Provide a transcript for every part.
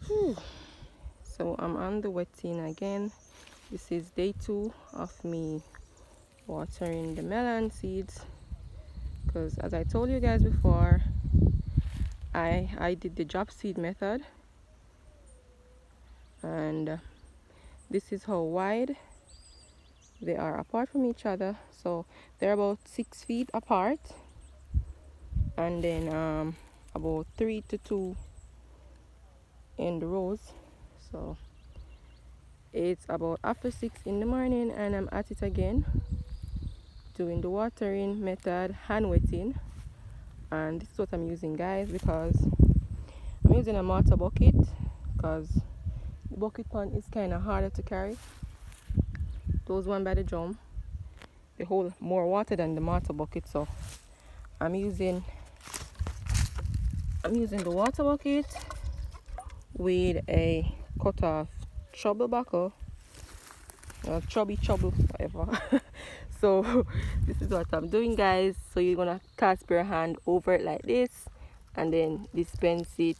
Whew. So I'm on the wetting again. This is day 2 of me watering the melon seeds, because as I told you guys before, I did the drop seed method, and this is how wide they are apart from each other. So they're about 6 feet apart, and then about 3 to 2 in the rows. So it's about after 6 in the morning, and I'm at it again doing the watering method, hand wetting. And this is what I'm using, guys, because I'm using a mortar bucket, because the bucket pond is kind of harder to carry. Those one by the drum, they hold more water than the mortar bucket, so I'm using the water bucket with a cut off trouble buckle, chubby trouble, whatever. So this is what I'm doing, guys. So you're gonna clasp your hand over it like this, and then dispense it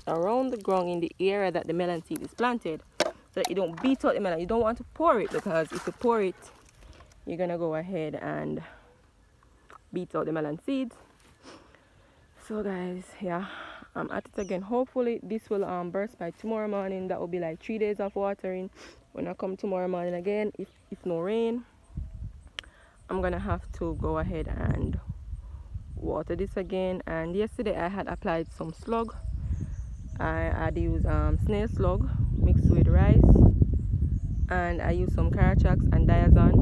around the ground in the area that the melon seed is planted, so that you don't beat out the melon. You don't want to pour it, because if you pour it, you're gonna go ahead and beat out the melon seeds. So guys, yeah, I'm at it again. Hopefully this will burst by tomorrow morning. That will be like 3 days of watering. When I come tomorrow morning again, if no rain, I'm gonna have to go ahead and water this again. And yesterday I had applied some slug. I had used snail slug mixed with rice, and I used some Caratrax and Diazon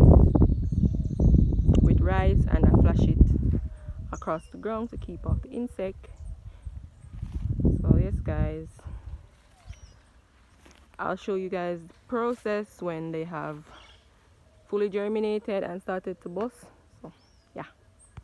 with rice, and I flash it across the ground to keep off the insect. So yes, guys, I'll show you guys the process when they have fully germinated and started to bust. So yeah.